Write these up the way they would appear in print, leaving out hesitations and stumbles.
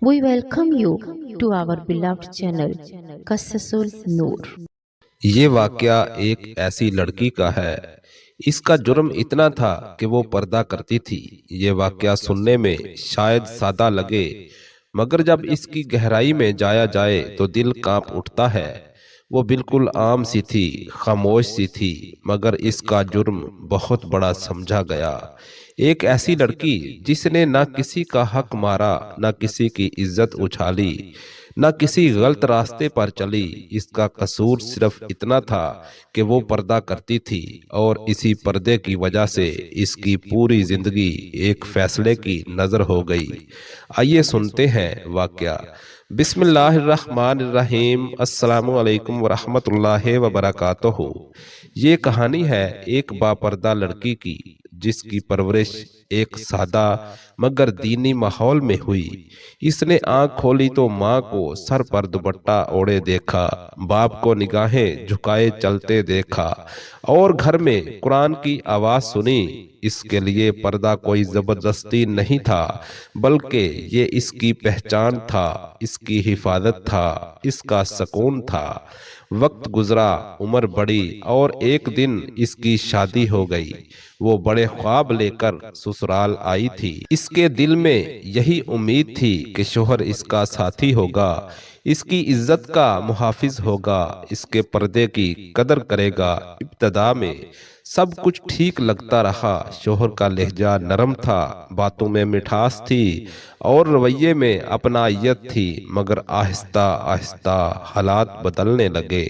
We welcome you to our beloved channel, Qassasul Noor. یہ واقعہ ایک ایسی لڑکی کا ہے۔ اس کا جرم اتنا تھا کہ وہ پردہ کرتی تھی۔ یہ واقعہ سننے میں شاید سادہ لگے، مگر جب اس کی گہرائی میں جایا جائے تو دل کانپ اٹھتا ہے۔ وہ بالکل عام سی تھی، خاموش سی تھی، مگر اس کا جرم بہت بڑا سمجھا گیا۔ ایک ایسی لڑکی جس نے نہ کسی کا حق مارا، نہ کسی کی عزت اچھالی، نہ کسی غلط راستے پر چلی۔ اس کا قصور صرف اتنا تھا کہ وہ پردہ کرتی تھی، اور اسی پردے کی وجہ سے اس کی پوری زندگی ایک فیصلے کی نظر ہو گئی۔ آئیے سنتے ہیں واقعہ۔ بسم اللہ الرحمن الرحیم۔ السلام علیکم ورحمۃ اللہ وبرکاتہ۔ یہ کہانی ہے ایک باپردہ لڑکی کی، جس کی پرورش ایک سادہ مگر دینی ماحول میں ہوئی۔ اس نے آنکھ کھولی تو ماں کو سر پر دوپٹہ اوڑے دیکھا، باپ کو نگاہیں جھکائے چلتے دیکھا، اور گھر میں قرآن کی آواز سنی۔ اس کے لیے پردہ کوئی زبردستی نہیں تھا، بلکہ یہ اس کی پہچان تھا، اس کی حفاظت تھا، اس کا سکون تھا۔ وقت گزرا، عمر بڑھی، اور ایک دن اس کی شادی ہو گئی۔ وہ بڑے خواب لے کر سسرال آئی تھی۔ اس کے دل میں یہی امید تھی کہ شوہر اس کا ساتھی ہوگا، اس کی عزت کا محافظ ہوگا، اس کے پردے کی قدر کرے گا۔ ابتدا میں سب کچھ ٹھیک لگتا رہا۔ شوہر کا لہجہ نرم تھا، باتوں میں مٹھاس تھی، اور رویے میں اپنائیت تھی، مگر آہستہ آہستہ حالات بدلنے لگے۔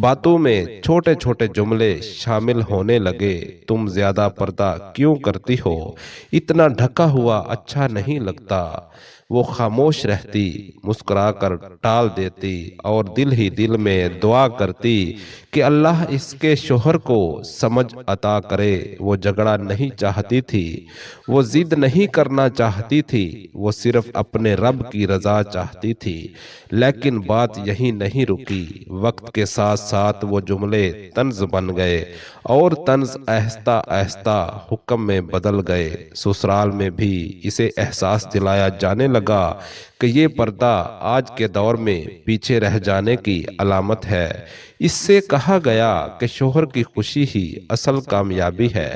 باتوں میں چھوٹے چھوٹے جملے شامل ہونے لگے۔ تم زیادہ پردہ کیوں کرتی ہو؟ اتنا ڈھکا ہوا اچھا نہیں لگتا۔ وہ خاموش رہتی، مسکرا کر ٹال دیتی، اور دل ہی دل میں دعا کرتی کہ اللہ اس کے شوہر کو سمجھ عطا کرے۔ وہ جھگڑا نہیں چاہتی تھی، وہ ضد نہیں کرنا چاہتی تھی، وہ صرف اپنے رب کی رضا چاہتی تھی۔ لیکن بات یہی نہیں رکی۔ وقت کے ساتھ ساتھ وہ جملے طنز بن گئے، اور طنز آہستہ آہستہ حکم میں بدل گئے۔ سسرال میں بھی اسے احساس دلایا جانے لگا کہ یہ پردہ آج کے دور میں پیچھے رہ جانے کی علامت ہے۔ اس سے کہا گیا کہ شوہر کی خوشی ہی اصل کامیابی ہے،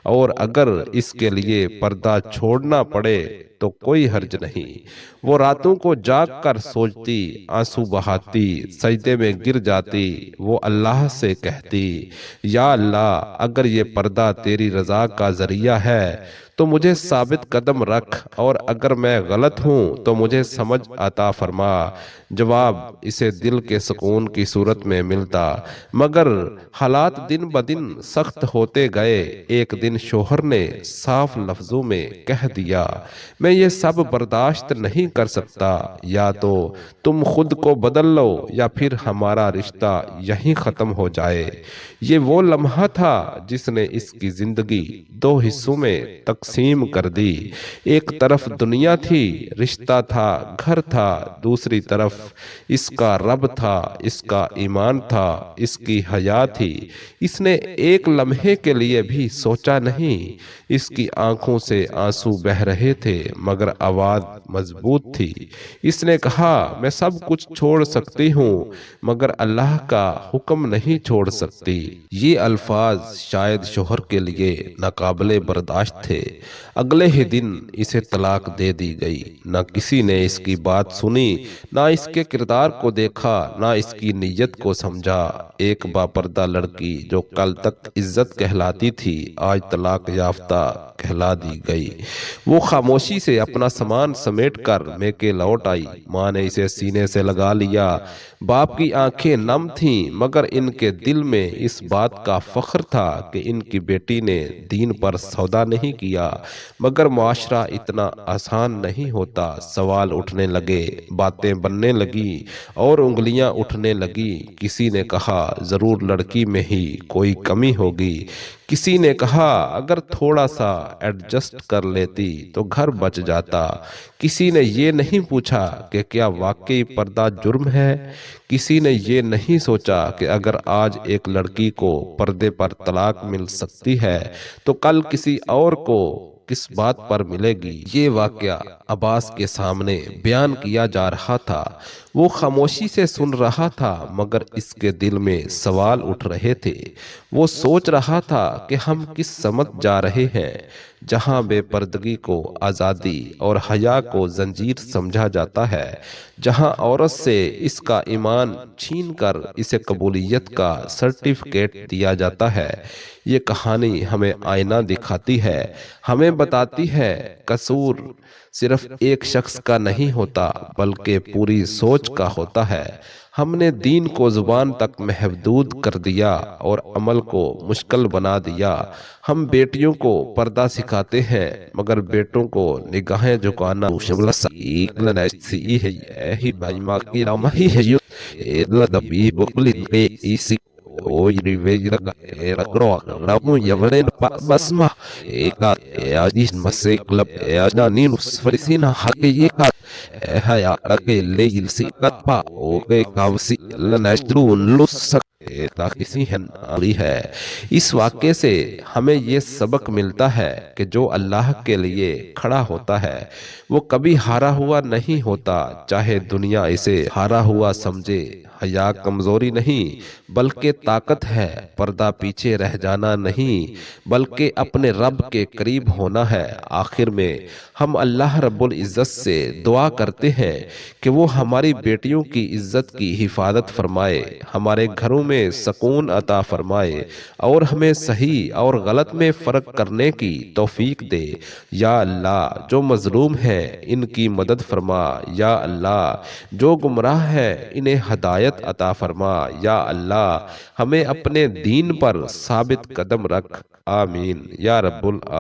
اور اگر اس کے لیے پردہ چھوڑنا پڑے تو کوئی حرج نہیں۔ وہ راتوں کو جاگ کر سوچتی، آنسو بہاتی، سجدے میں گر جاتی۔ وہ اللہ سے کہتی، یا اللہ، اگر یہ پردہ تیری رضا کا ذریعہ ہے تو مجھے ثابت قدم رکھ، اور اگر میں غلط ہوں تو مجھے سمجھ عطا فرما۔ جواب اسے دل کے سکون کی صورت میں ملتا، مگر حالات دن بدن سخت ہوتے گئے۔ ایک دن شوہر نے صاف لفظوں میں کہہ دیا، میں یہ سب برداشت نہیں کر سکتا، یا تو تم خود کو بدل لو یا پھر ہمارا رشتہ یہیں ختم ہو جائے۔ یہ وہ لمحہ تھا جس نے اس کی زندگی دو حصوں میں تقسیم کر دی۔ ایک طرف دنیا تھی، رشتہ تھا، گھر تھا، دوسری طرف اس کا رب تھا، اس کا ایمان تھا، اس کی حیا تھی۔ اس نے ایک لمحے کے لیے بھی سوچا نہیں۔ اس کی آنکھوں سے آنسو بہہ رہے تھے، مگر آواز مضبوط تھی۔ اس نے کہا، میں سب کچھ چھوڑ سکتی ہوں، مگر اللہ کا حکم نہیں چھوڑ سکتی۔ یہ الفاظ شاید شوہر کے لیے ناقابل برداشت تھے۔ اگلے ہی دن اسے طلاق دے دی گئی۔ نہ کسی نے اس کی بات سنی، نہ اس کے کردار کو دیکھا، نہ اس کی نیت کو سمجھا۔ ایک باپردہ لڑکی جو کل تک عزت کہلاتی تھی، آج طلاق یافتہ کہلا دی گئی۔ وہ خاموشی سے اپنا سامان سمیٹ کر میکے لوٹ آئی۔ ماں نے اسے سینے سے لگا لیا۔ باپ کی آنکھیں نم تھیں، مگر ان کے دل میں اس بات کا فخر تھا کہ ان کی بیٹی نے دین پر سودا نہیں کیا۔ مگر معاشرہ اتنا آسان نہیں ہوتا۔ سوال اٹھنے لگے، باتیں بننے لگی، اور انگلیاں اٹھنے لگی۔ کسی نے کہا، ضرور لڑکی میں ہی کوئی کمی ہوگی۔ کسی نے کہا، اگر تھوڑا سا ایڈجسٹ کر لیتی تو گھر بچ جاتا۔ کسی نے یہ نہیں پوچھا کہ کیا واقعی پردہ جرم ہے۔ کسی نے یہ نہیں سوچا کہ اگر آج ایک لڑکی کو پردے پر طلاق مل سکتی ہے تو کل کسی اور کو کس بات پر ملے گی؟ یہ واقعہ عباس کے سامنے بیان کیا جا رہا تھا۔ وہ خاموشی سے سن رہا تھا، مگر اس کے دل میں سوال اٹھ رہے تھے۔ وہ سوچ رہا تھا کہ ہم کس سمت جا رہے ہیں، جہاں بے پردگی کو آزادی اور حیا کو زنجیر سمجھا جاتا ہے، جہاں عورت سے اس کا ایمان چھین کر اسے قبولیت کا سرٹیفکیٹ دیا جاتا ہے۔ یہ کہانی ہمیں آئینہ دکھاتی ہے، ہمیں بتاتی ہے قصور صرف ایک شخص کا نہیں ہوتا بلکہ پوری سوچ کا ہوتا ہے۔ ہم نے دین کو زبان تک محدود کر دیا اور عمل کو مشکل بنا دیا۔ ہم بیٹیوں کو پردہ سکھاتے ہیں مگر بیٹوں کو نگاہیں جھکانا ہے۔ اس واقعے سے ہمیں یہ سبق ملتا ہے کہ جو اللہ کے لیے کھڑا ہوتا ہے وہ کبھی ہارا ہوا نہیں ہوتا، چاہے دنیا اسے ہارا ہوا سمجھے۔ حیا کمزوری نہیں بلکہ طاقت ہے، پردہ پیچھے رہ جانا نہیں بلکہ اپنے رب کے قریب ہونا ہے۔ آخر میں ہم اللہ رب العزت سے دعا کرتے ہیں کہ وہ ہماری بیٹیوں کی عزت کی حفاظت فرمائے، ہمارے گھروں میں سکون عطا فرمائے اور ہمیں صحیح اور غلط میں فرق کرنے کی توفیق دے۔ یا اللہ، جو مظلوم ہیں ان کی مدد فرما۔ یا اللہ، جو گمراہ ہیں انہیں ہدایت عطا فرما۔ یا اللہ، ہمیں اپنے دین پر ثابت قدم رکھ۔ آمین یا رب العالمین۔